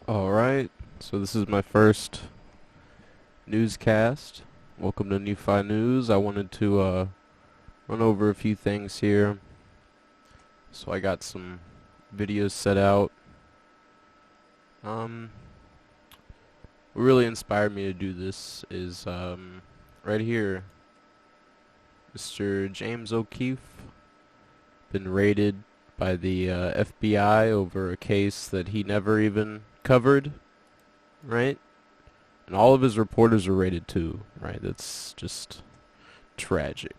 Alright, so this is my first newscast. Welcome to NewFi News. I wanted to run over a few things here. So I got some videos set out. What really inspired me to do this is right here. Mr. James O'Keefe been raided by the FBI over a case that he never even covered, right? And all of his reporters are rated too, right? That's just tragic.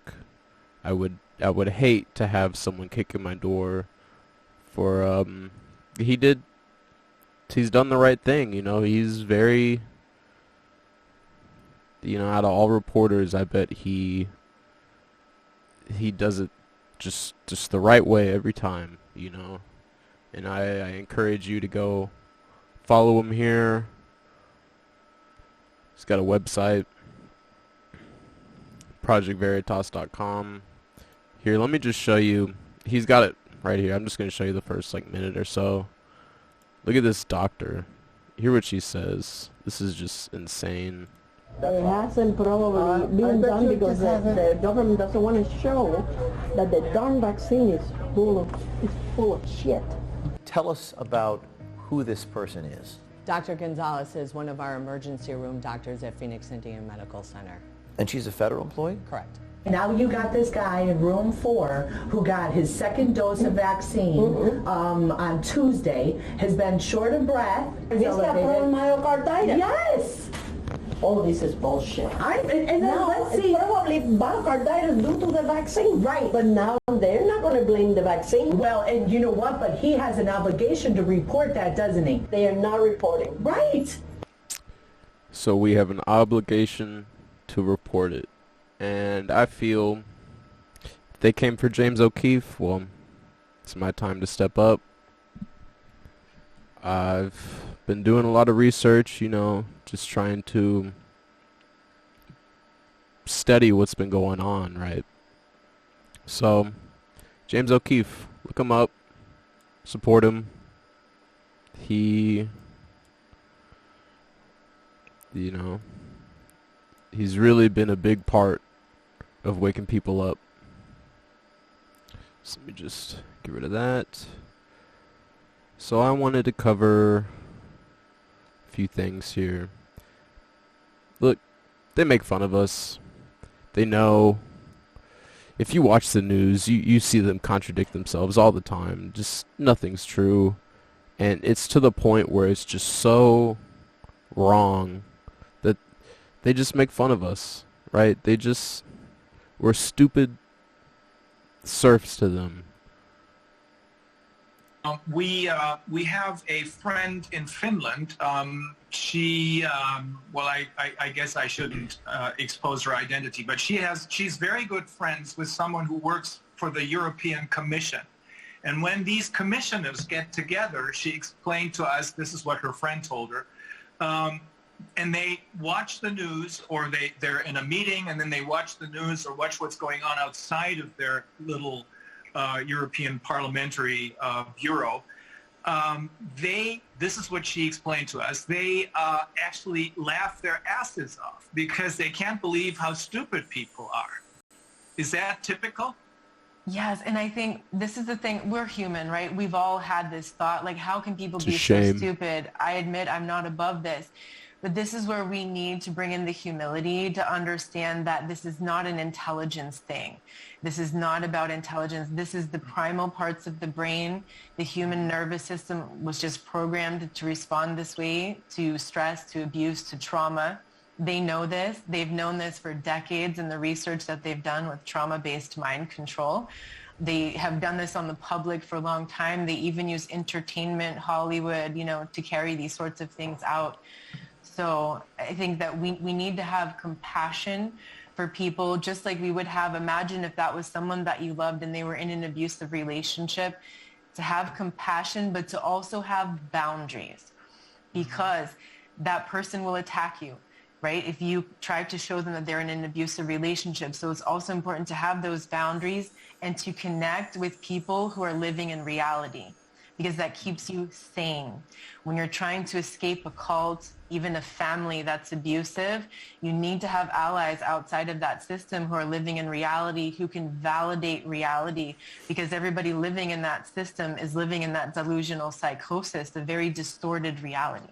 I would hate to have someone kick in my door for he did he's done the right thing, he's very out of all reporters I bet he does it just the right way every time. And I encourage you to go follow him here. He's got a website, projectveritas.com. Here, let me just show you. He's got it right here. I'm just going to show you the first minute or so. Look at this doctor. Hear what she says. This is just insane. It hasn't probably been done because the government doesn't want to show that the darn vaccine is full of shit. Tell us about who this person is. Dr. Gonzalez is one of our emergency room doctors at Phoenix Indian Medical Center. And she's a federal employee? Correct. Now you got this guy in room 4 who got his second dose of vaccine on Tuesday, has been short of breath. He's got myocarditis. Yes! Oh, this is bullshit. And then let's see. It's probably myocarditis due to the vaccine. Right. But now they're not going to blame the vaccine. Well, and you know what? But he has an obligation to report that, doesn't he? They are not reporting. Right. So we have an obligation to report it. And I feel if they came for James O'Keefe, well, it's my time to step up. I've been doing a lot of research, just trying to study what's been going on, right? So, James O'Keefe, look him up, support him. He's really been a big part of waking people up. So let me just get rid of that. So I wanted to cover a few things here. Look, they make fun of us. They know. If you watch the news, you see them contradict themselves all the time. Just nothing's true. And it's to the point where it's just so wrong that they just make fun of us, right? We're stupid serfs to them. We have a friend in Finland. I guess I shouldn't expose her identity, but she's very good friends with someone who works for the European Commission. And when these commissioners get together, she explained to us, this is what her friend told her, and they watch the news, or they're in a meeting and then they watch the news or watch what's going on outside of their little European Parliamentary Bureau. This is what she explained to us, they actually laugh their asses off because they can't believe how stupid people are. Is that typical? Yes, and I think this is the thing, we're human, right? We've all had this thought, like, how can people be so shame. stupid? I admit I'm not above this. But this is where we need to bring in the humility to understand that this is not an intelligence thing. This is not about intelligence. This is the primal parts of the brain. The human nervous system was just programmed to respond this way to stress, to abuse, to trauma. They know this. They've known this for decades in the research that they've done with trauma-based mind control. They have done this on the public for a long time. They even use entertainment, Hollywood, to carry these sorts of things out. So I think that we need to have compassion for people, just like we would have, imagine if that was someone that you loved and they were in an abusive relationship, to have compassion, but to also have boundaries, because that person will attack you, right? If you try to show them that they're in an abusive relationship. So it's also important to have those boundaries and to connect with people who are living in reality. because that keeps you sane. When you're trying to escape a cult, even a family that's abusive, you need to have allies outside of that system who are living in reality, who can validate reality, because everybody living in that system is living in that delusional psychosis, a very distorted reality.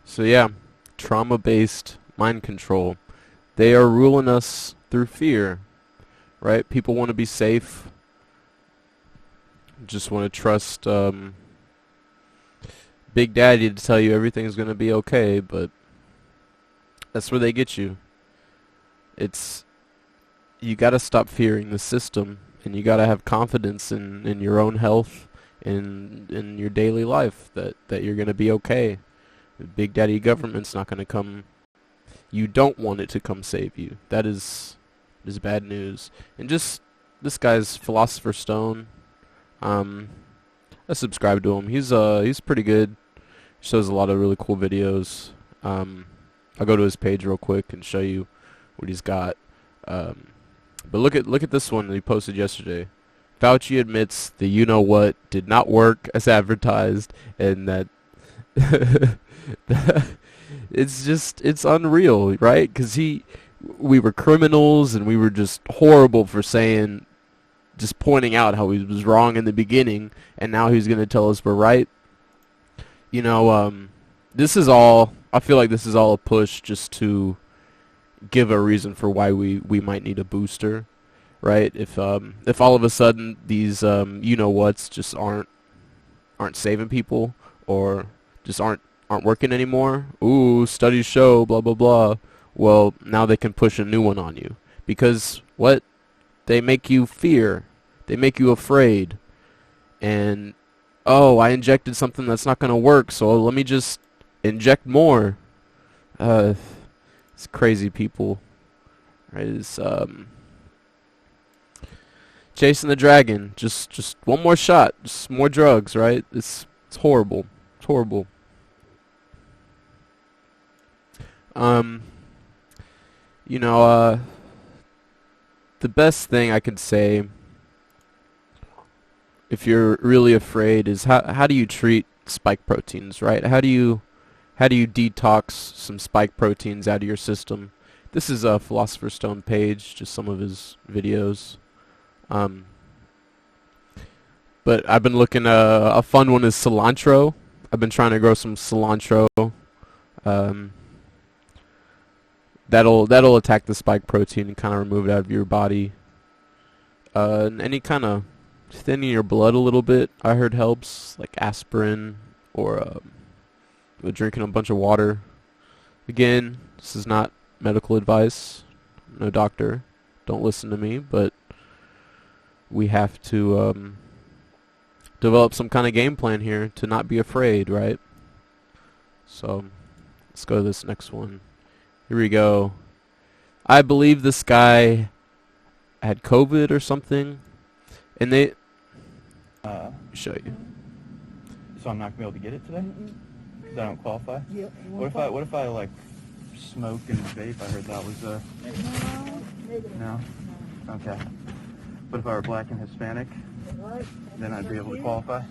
So yeah, trauma-based mind control. They are ruling us through fear, right? People want to be safe. Just want to trust Big Daddy to tell you everything's going to be okay, but that's where they get you. You got to stop fearing the system, and you got to have confidence in your own health and in your daily life that you're going to be okay. The Big Daddy government's not going to come. You don't want it to come save you. That is bad news. And just this guy's Philosopher's Stone. I subscribe to him. He's pretty good. Shows a lot of really cool videos. I'll go to his page real quick and show you what he's got. But look at this one that he posted yesterday. Fauci admits the you-know-what did not work as advertised, and that it's unreal, right? Because we were criminals and we were just horrible for just pointing out how he was wrong in the beginning, and now he's going to tell us we're right. You know, this is all, I feel like this is all a push just to give a reason for why we might need a booster, right? If all of a sudden these you-know-whats just aren't saving people, or just aren't working anymore, ooh, studies show, blah, blah, blah, well, now they can push a new one on you. Because what? They make you fear. They make you afraid. And, oh, I injected something that's not going to work, so let me just inject more. It's crazy, people. Right? It's chasing the dragon. Just one more shot. Just more drugs, right? It's horrible. It's horrible. You know, the best thing I could say, if you're really afraid, is how do you treat spike proteins, right? How do you detox some spike proteins out of your system? This is a Philosopher's Stone page, just some of his videos. But I've been looking, a fun one is cilantro. I've been trying to grow some cilantro. That'll attack the spike protein and kind of remove it out of your body. And any kind of thinning your blood a little bit, I heard helps, like aspirin or drinking a bunch of water. Again, this is not medical advice. I'm no doctor. Don't listen to me, but we have to develop some kind of game plan here to not be afraid, right? So let's go to this next one. Here we go. I believe this guy had COVID or something, and they show you. So I'm not gonna be able to get it today? Because I don't qualify? Yep. What if I like smoke and vape? I heard that was no? Okay. But if I were black and Hispanic, then I'd be able to qualify?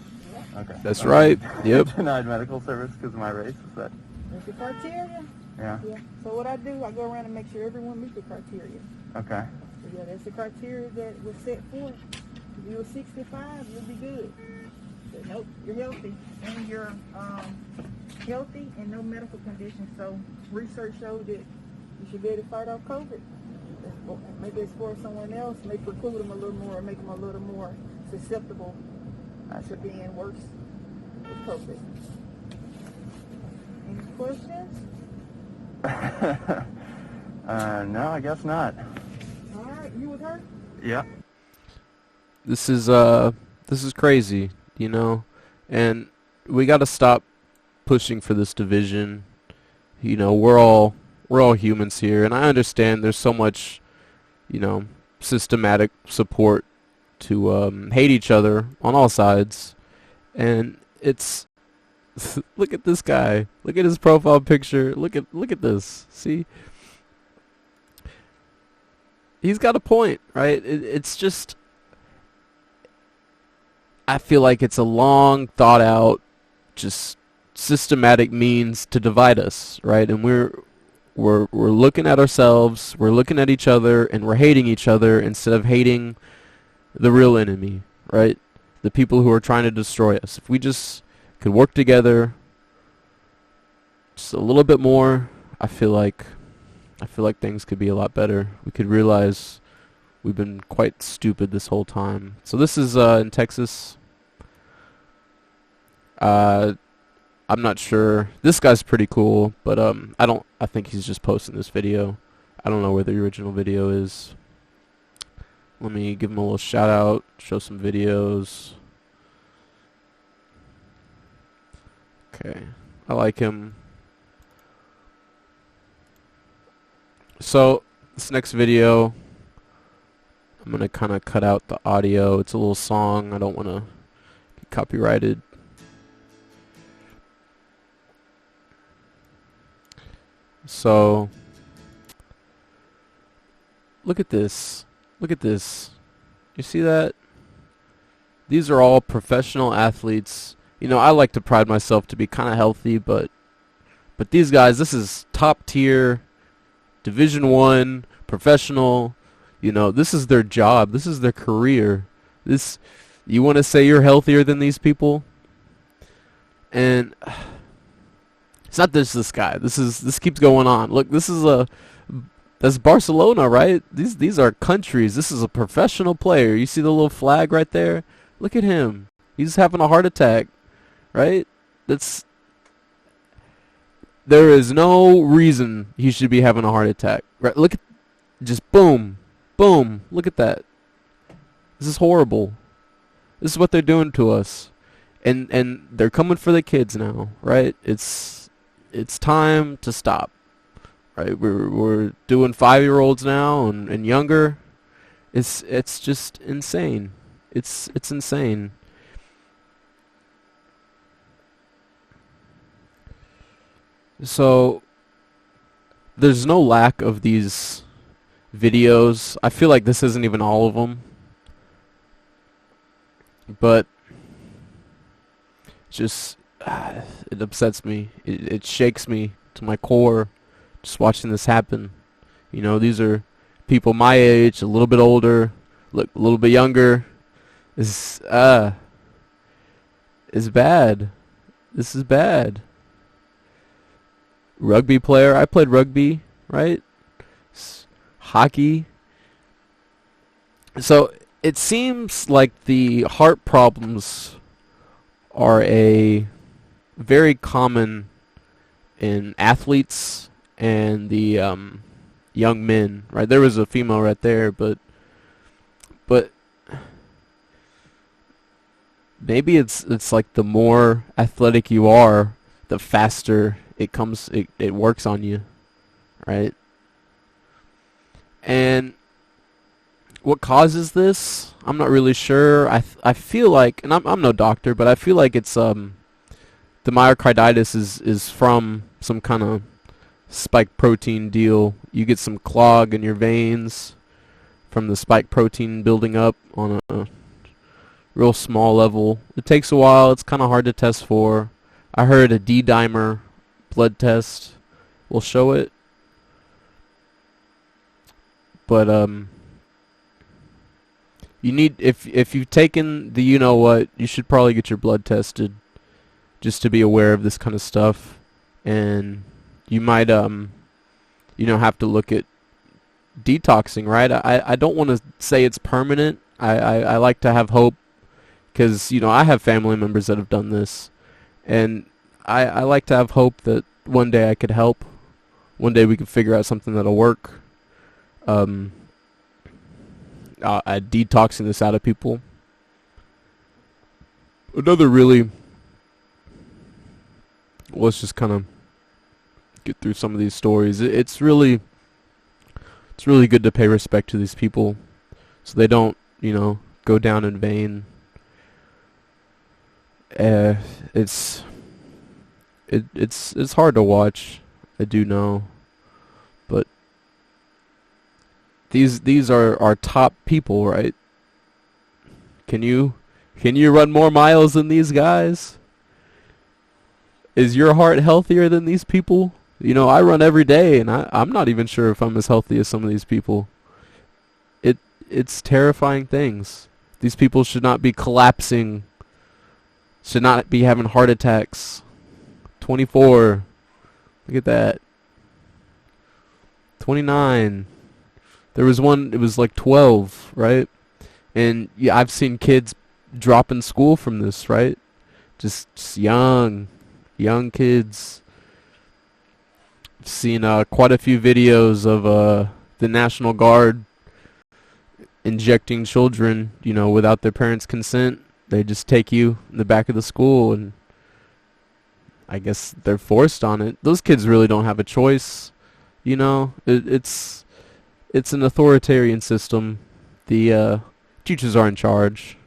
Okay. That's right. Yep. Denied medical service because of my race, is that? That's the criteria. Yeah. So what I do, I go around and make sure everyone meets the criteria. Okay. So yeah, that's the criteria that was set forth. If you were 65, you'll be good. But nope, you're healthy. And you're healthy and no medical conditions. So research showed that you should be able to fight off COVID. Maybe it's for someone else, may preclude them a little more, make them a little more susceptible to being worse with COVID. Any questions? No, I guess not. All right, you with her? Yeah. This is crazy, you know, and we got to stop pushing for this division. You know, we're all humans here, and I understand there's so much, you know, systematic support to hate each other on all sides, and it's look at this guy. Look at his profile picture. Look at this. See? He's got a point, right? It's just I feel like it's a long thought out, just systematic means to divide us, right? And we're looking at ourselves, we're looking at each other, and we're hating each other instead of hating the real enemy, right? The people who are trying to destroy us. If we just could work together just a little bit more, I feel like things could be a lot better. We could realize we've been quite stupid this whole time. So this is in Texas. I'm not sure. This guy's pretty cool, but I think he's just posting this video. I don't know where the original video is. Let me give him a little shout out, show some videos. Okay. I like him. So, this next video, I'm going to kind of cut out the audio. It's a little song. I don't want to get copyrighted. So, look at this. Look at this. You see that? These are all professional athletes. You know, I like to pride myself to be kind of healthy, but these guys, this is top tier, Division 1, professional. You know, this is their job. This is their career. You want to say you're healthier than these people? And it's not just this guy. This keeps going on. Look, that's Barcelona, right? These are countries. This is a professional player. You see the little flag right there? Look at him. He's having a heart attack, right? There is no reason he should be having a heart attack. Right? Look at, just boom, boom. Look at that. This is horrible. This is what they're doing to us. And they're coming for the kids now, right? It's time to stop. Right? We're doing 5-year-olds now and younger. It's just insane. It's insane. So there's no lack of these videos. I feel like this isn't even all of them. But just it upsets me. It shakes me to my core just watching this happen. You know, these are people my age, a little bit older, look a little bit younger. Is bad. This is bad. Rugby player. I played rugby, right? Hockey. So it seems like the heart problems are a very common in athletes and the young men, right? There was a female right there, but maybe it's like the more athletic you are, the faster it works on you, right? And what causes this? I'm not really sure. I feel like, and I'm no doctor, but I feel like it's the myocarditis is from some kind of spike protein deal. You get some clog in your veins from the spike protein building up on a real small level. It takes a while. It's kind of hard to test for. I heard a D-dimer blood test will show it. But you need, if you've taken the you know what, you should probably get your blood tested just to be aware of this kind of stuff. And you might have to look at detoxing, right? I don't want to say it's permanent. I like to have hope, because I have family members that have done this, and I like to have hope that one day I could help. One day we could figure out something that'll work. Detoxing this out of people. Let's just kind of get through some of these stories. It's really good to pay respect to these people, so they don't, go down in vain. It's hard to watch, I do know, but these are our top people, right? Can you Can you run more miles than these guys? Is your heart healthier than these people? You know, I run every day, and I'm not even sure if I'm as healthy as some of these people. It's terrifying things. These people should not be collapsing, should not be having heart attacks. 24. Look at that. 29. There was one, it was like 12, right? And yeah, I've seen kids drop in school from this, right? Just young kids. I've seen quite a few videos of the National Guard injecting children, you know, without their parents' consent. They just take you in the back of the school, and I guess they're forced on it. Those kids really don't have a choice, you know. It's an authoritarian system. The teachers are in charge,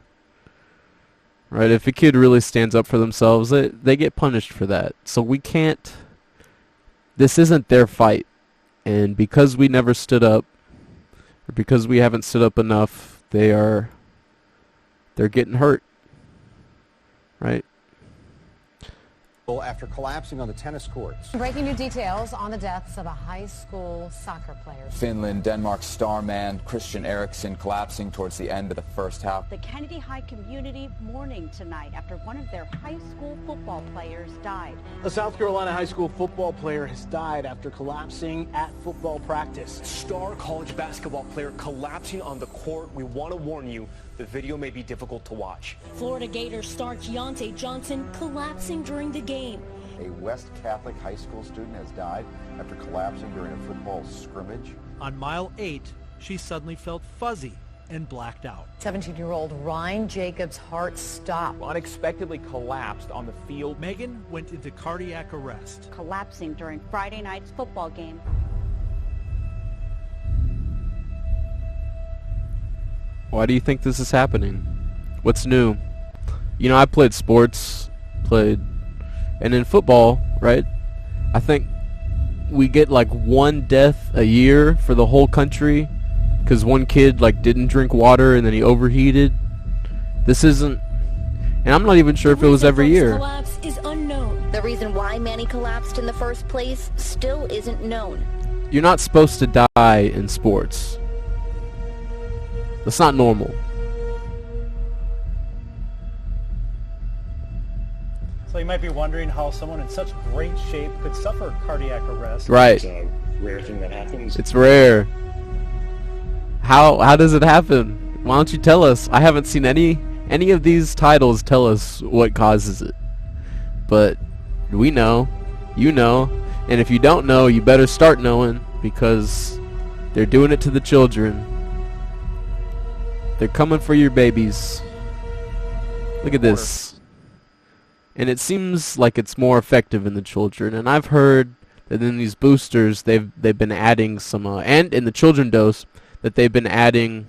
right? If a kid really stands up for themselves, they get punished for that. So we can't. This isn't their fight, and because we never stood up, or because we haven't stood up enough, they're getting hurt, right? After collapsing on the tennis courts. Breaking new details on the deaths of a high school soccer player. Finland, Denmark's star man Christian Eriksen collapsing towards the end of the first half. The Kennedy High community mourning tonight after one of their high school football players died. A South Carolina high school football player has died after collapsing at football practice. Star college basketball player collapsing on the court. We want to warn you, the video may be difficult to watch. Florida Gators star Keontae Johnson collapsing during the game. A West Catholic high school student has died after collapsing during a football scrimmage. On mile 8, she suddenly felt fuzzy and blacked out. 17-year-old Ryan Jacobs' heart stopped. Unexpectedly collapsed on the field. Megan went into cardiac arrest. Collapsing during Friday night's football game. Why do you think this is happening? What's new? You know, I played sports, and in football, right? I think we get like one death a year for the whole country because one kid like didn't drink water and then he overheated. This isn't, and I'm not even sure if it was every year. Collapse is unknown. The reason why Manny collapsed in the first place still isn't known. You're not supposed to die in sports. That's not normal. So you might be wondering how someone in such great shape could suffer cardiac arrest. Right. It's a rare thing that happens. It's rare. How does it happen? Why don't you tell us? I haven't seen any of these titles tell us what causes it. But we know, you know, and if you don't know, you better start knowing because they're doing it to the children. They're coming for your babies. Look at this. And it seems like it's more effective in the children. And I've heard that in these boosters, they've been adding some, and in the children dose, that they've been adding,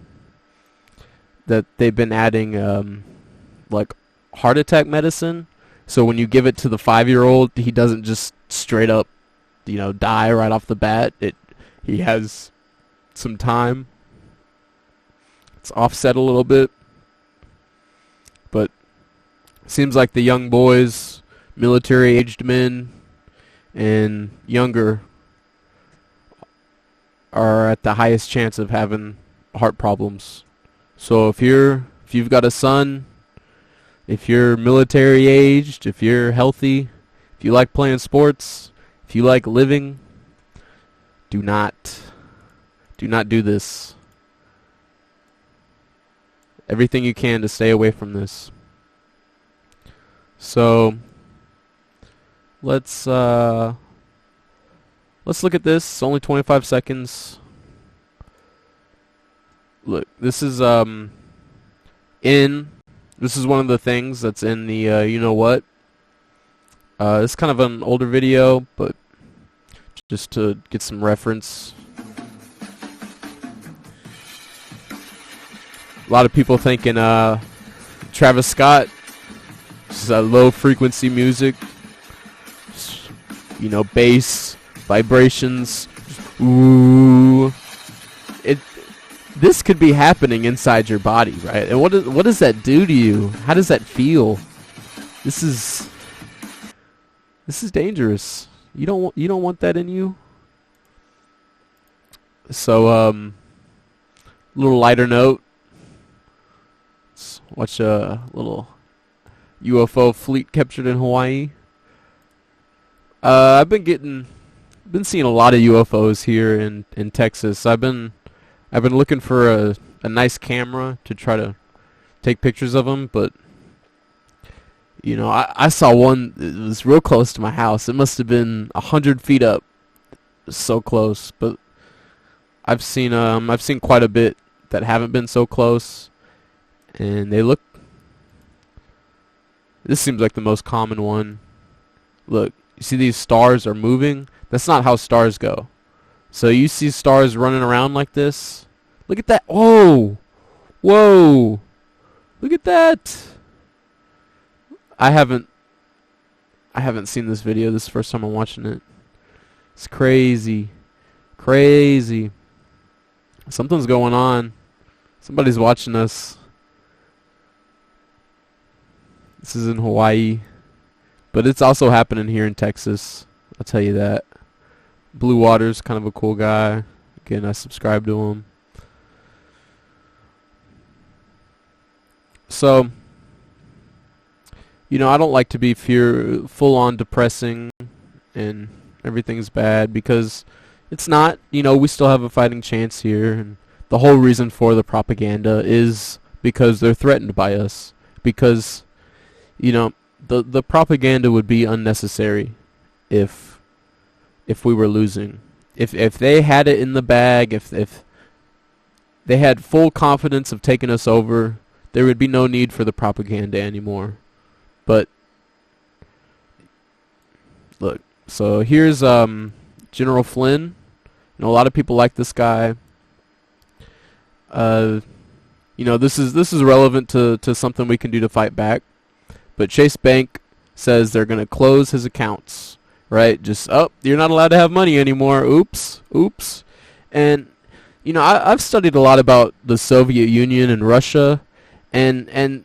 like heart attack medicine. So when you give it to the 5-year-old, he doesn't just straight up, you know, die right off the bat. He has some time. It's offset a little bit, but seems like the young boys, military-aged men, and younger are at the highest chance of having heart problems. So if you've got a son, if you're military-aged, if you're healthy, if you like playing sports, if you like living, do not do this. Everything you can to stay away from this. So let's look at this. It's only 25 seconds. Look, this is one of the things that's in the you know what. It's kind of an older video, but just to get some reference. A lot of people thinking Travis Scott, just low frequency music, just, you know, bass, vibrations, ooh. this could be happening inside your body, right? And what does that do to you? How does that feel? This is dangerous. You don't want that in you. So little lighter note. Let's watch a little UFO fleet captured in Hawaii. I've been seeing a lot of UFOs here in Texas. I've been looking for a nice camera to try to take pictures of them, but you know, I saw one that was real close to my house. It must have been 100 feet up. So close, but I've seen quite a bit that haven't been so close, and this seems like the most common one. Look, you see these stars are moving? That's not how stars go. So you see stars running around like this? Look at that. Oh! Whoa! Look at that! I haven't seen this video. This is the first time I'm watching it. It's crazy. Crazy. Something's going on. Somebody's watching us. This is in Hawaii. But it's also happening here in Texas. I'll tell you that. Blue Water's kind of a cool guy. Again, I subscribe to him. So, you know, I don't like to be full on depressing and everything's bad, because it's not. You know, we still have a fighting chance here, and the whole reason for the propaganda is because they're threatened by us. Because, you know, the propaganda would be unnecessary if we were losing. If they had it in the bag, if they had full confidence of taking us over, there would be no need for the propaganda anymore. But look, so here's General Flynn. You know, a lot of people like this guy. You know, this is relevant to something we can do to fight back. But Chase Bank says they're going to close his accounts, right? Just, oh, you're not allowed to have money anymore. Oops, oops. And, you know, I've studied a lot about the Soviet Union and Russia, and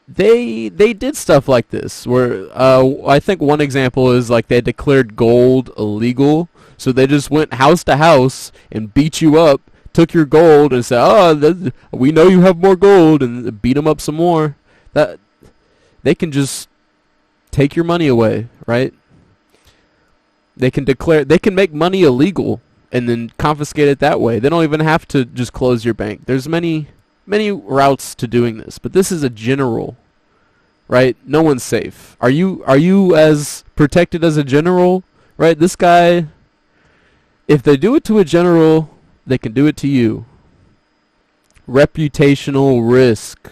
they did stuff like this, where I think one example is like they declared gold illegal, so they just went house to house and beat you up, took your gold, and said, oh, we know you have more gold, and beat them up some more. That they can just take your money away, right? They can make money illegal and then confiscate it that way. They don't even have to just close your bank. There's many routes to doing this, but this is a general, right? No one's safe. Are you as protected as a general, right? This guy, if they do it to a general, they can do it to you. Reputational risk.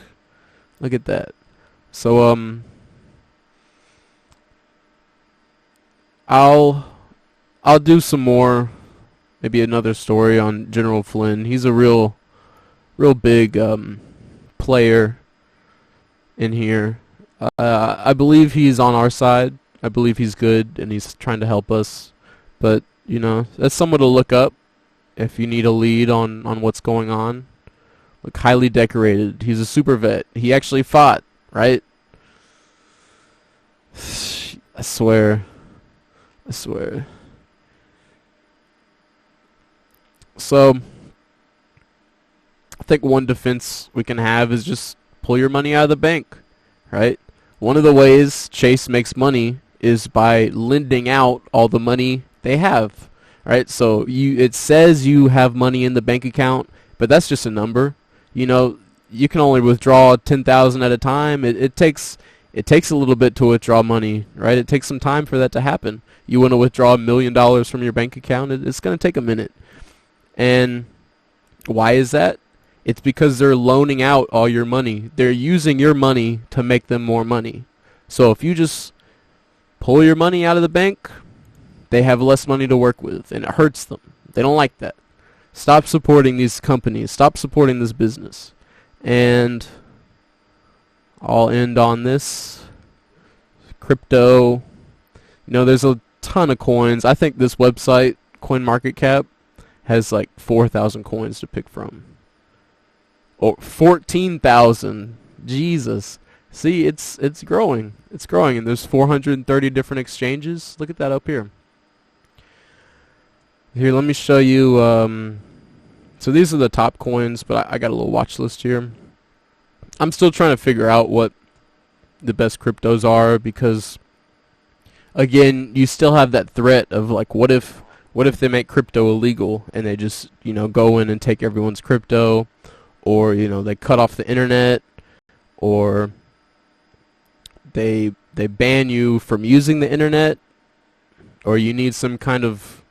Look at that. So I'll do some more, maybe another story on General Flynn. He's a real big player in here. I believe he's on our side. I believe he's good and he's trying to help us. But, you know, that's someone to look up if you need a lead on what's going on. Look, highly decorated. He's a super vet. He actually fought, right? I swear. So, I think one defense we can have is just pull your money out of the bank, right? One of the ways Chase makes money is by lending out all the money they have, right? So it says you have money in the bank account, but that's just a number. You know, you can only withdraw 10,000 at a time. It takes a little bit to withdraw money, right? It takes some time for that to happen. You want to withdraw $1 million from your bank account, it's going to take a minute. And why is that? It's because they're loaning out all your money. They're using your money to make them more money. So if you just pull your money out of the bank, they have less money to work with, and it hurts them. They don't like that. Stop supporting these companies. Stop supporting this business. And I'll end on this. Crypto. You know, there's a ton of coins. I think this website, CoinMarketCap, has like 4,000 coins to pick from. Or 14,000. Jesus. See, it's growing. It's growing, and there's 430 different exchanges. Look at that up here. Here, let me show you. So these are the top coins, but I got a little watch list here. I'm still trying to figure out what the best cryptos are, because again, you still have that threat of like, what if they make crypto illegal and they just, you know, go in and take everyone's crypto, or, you know, they cut off the internet, or they ban you from using the internet, or you need some kind of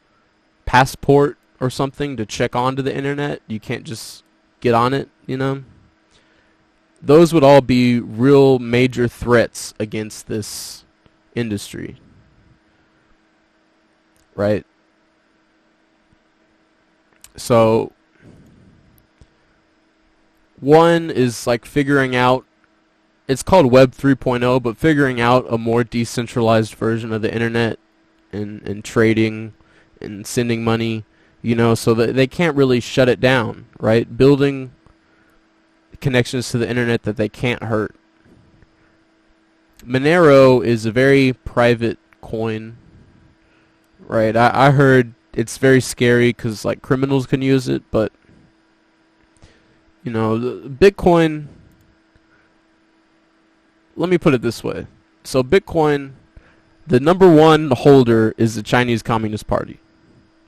passport or something to check onto the internet. You can't just get on it, you know. Those would all be real major threats against this industry, right? So one is like figuring out, it's called Web 3.0, but figuring out a more decentralized version of the internet and trading and sending money, you know, so that they can't really shut it down, right? Building connections to the internet that they can't hurt. Monero is a very private coin, right? I heard it's very scary because like criminals can use it, but you know, the Bitcoin, let me put it this way. So Bitcoin, the number one holder is the Chinese Communist Party.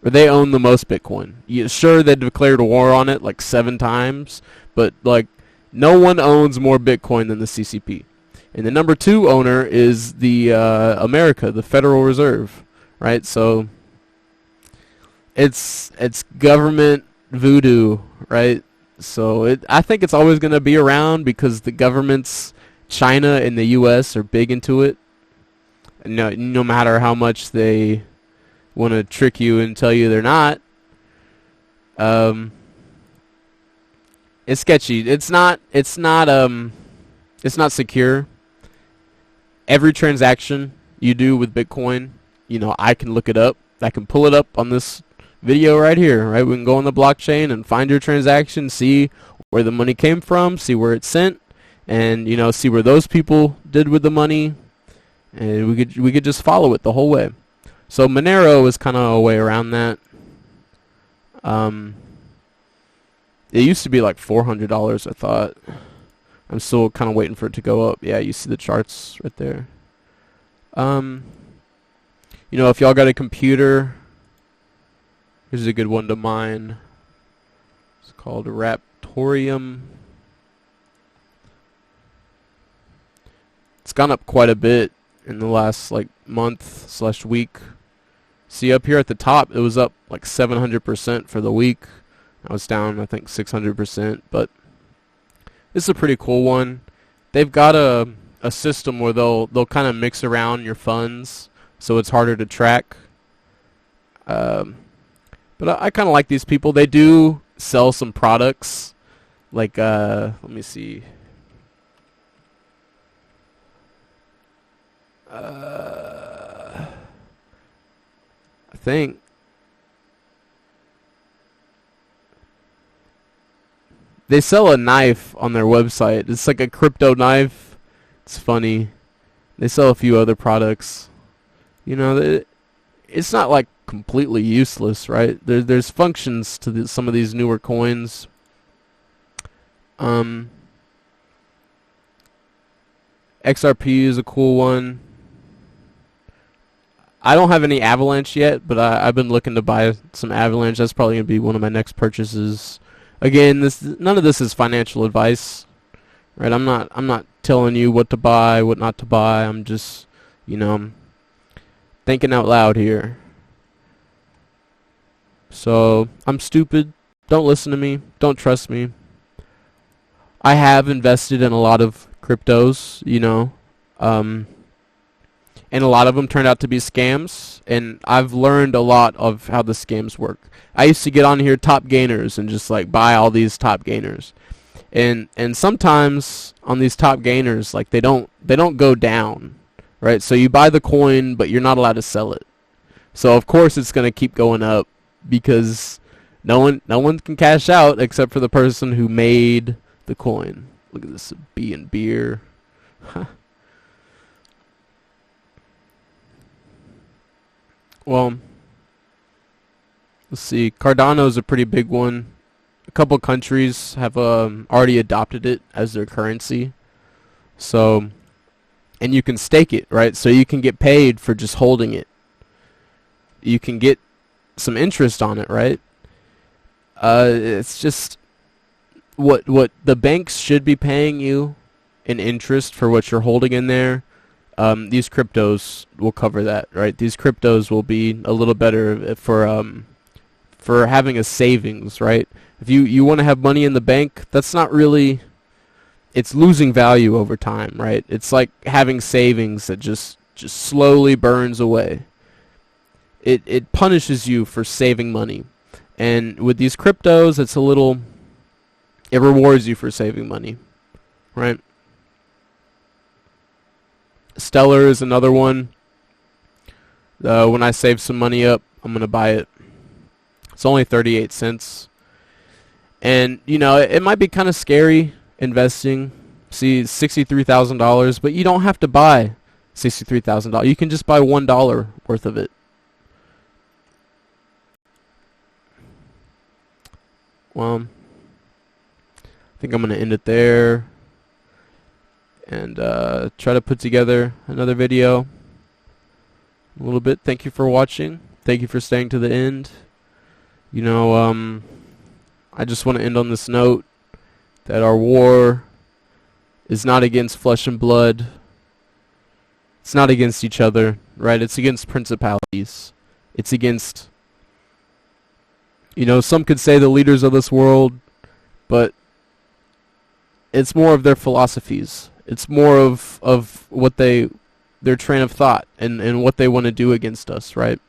Or they own the most Bitcoin. Sure, they declared a war on it like 7 times, but like no one owns more Bitcoin than the CCP. And the number 2 owner is the America, the Federal Reserve, right? So it's government voodoo, right? So I think it's always going to be around because the governments, China and the U.S. are big into it. No matter how much they want to trick you and tell you they're not. It's sketchy. It's not secure. Every transaction you do with Bitcoin, you know, I can look it up. I can pull it up on this video right here, right? We can go on the blockchain and find your transaction, see where the money came from, see where it's sent, and, you know, see where those people did with the money, and we could just follow it the whole way. So Monero is kind of a way around that. It used to be like $400, I thought. I'm still kind of waiting for it to go up. Yeah, you see the charts right there. You know, if y'all got a computer, here's a good one to mine. It's called Raptorium. It's gone up quite a bit in the last like month/week. See up here at the top, it was up like 700% for the week. I was down, I think, 600%, but this is a pretty cool one. They've got a system where they'll kind of mix around your funds, so it's harder to track. But I kind of like these people. They do sell some products, like let me see. I think they sell a knife on their website. It's like a crypto knife. It's funny. They sell a few other products. You know, it's not like completely useless, right? There's functions to some of these newer coins. XRP is a cool one. I don't have any Avalanche yet, but I've been looking to buy some Avalanche. That's probably going to be one of my next purchases. Again, none of this is financial advice, right? I'm not telling you what to buy, what not to buy. I'm just, you know, thinking out loud here. So, I'm stupid. Don't listen to me. Don't trust me. I have invested in a lot of cryptos, you know, and a lot of them turned out to be scams, and I've learned a lot of how the scams work. I used to get on here top gainers and just like buy all these top gainers, and sometimes on these top gainers, like they don't go down, right? So you buy the coin, but you're not allowed to sell it. So of course it's gonna keep going up because No one can cash out except for the person who made the coin. Look at this bee and beer. Well, let's see. Cardano's a pretty big one. A couple countries have already adopted it as their currency. So, and you can stake it, right? So you can get paid for just holding it. You can get some interest on it, right? It's just what the banks should be paying you in interest for what you're holding in there. These cryptos will cover that, right? These cryptos will be a little better for having a savings, right? If you want to have money in the bank, that's not really, it's losing value over time, right? It's like having savings that just slowly burns away. It punishes you for saving money. And with these cryptos, it rewards you for saving money, right? Stellar is another one. When I save some money up, I'm going to buy it. It's only 38 cents. And, you know, it might be kind of scary investing. See, $63,000, but you don't have to buy $63,000. You can just buy $1 worth of it. Well, I think I'm going to end it there and try to put together another video a little bit. Thank you for watching. Thank you for staying to the end. You know, I just want to end on this note that our war is not against flesh and blood. It's not against each other, right? It's against principalities. It's against, you know, some could say the leaders of this world, but it's more of their philosophies. It's more of what their train of thought and what they want to do against us, right?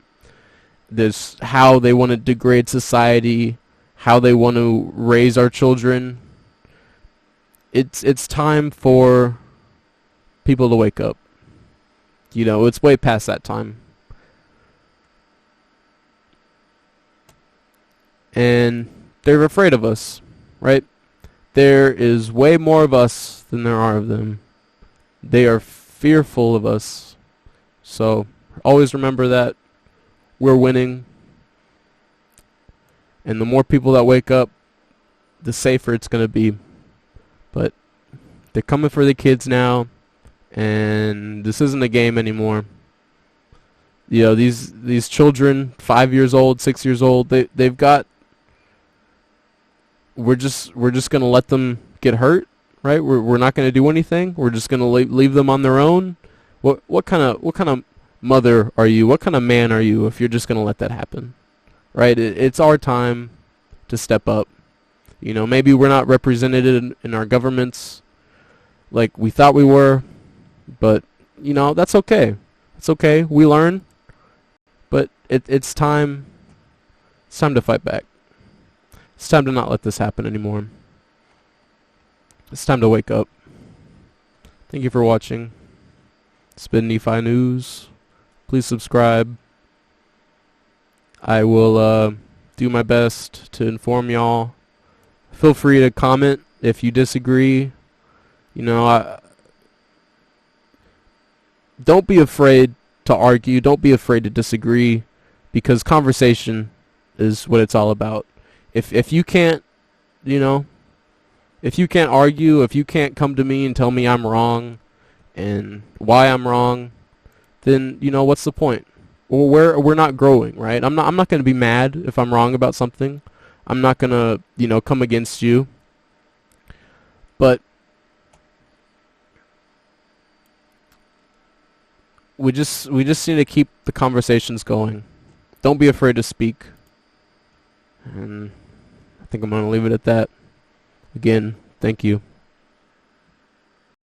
There's how they want to degrade society, how they want to raise our children. It's time for people to wake up. You know, it's way past that time. And they're afraid of us, right? There is way more of us than there are of them. They are fearful of us. So always remember that we're winning. And the more people that wake up, the safer it's going to be. But they're coming for the kids now. And this isn't a game anymore. You know, these children, 5 years old, 6 years old, they've got, we're just going to let them get hurt, right? We're not going to do anything. We're just going to leave them on their own. What kind of mother are you? What kind of man are you if you're just going to let that happen? Right? It's our time to step up. You know, maybe we're not represented in our governments like we thought we were, but you know, that's okay. It's okay. We learn. But it's time to fight back. It's time to not let this happen anymore. It's time to wake up. Thank you for watching. It's been Nephi News. Please subscribe. I will do my best to inform y'all. Feel free to comment if you disagree. You know, don't be afraid to argue. Don't be afraid to disagree, because conversation is what it's all about. If you can't, you know, if you can't argue, if you can't come to me and tell me I'm wrong and why I'm wrong, then, you know, what's the point? Well, we're not growing, right? I'm not going to be mad if I'm wrong about something. I'm not going to, you know, come against you. But we just need to keep the conversations going. Don't be afraid to speak. And I think I'm going to leave it at that. Again, thank you.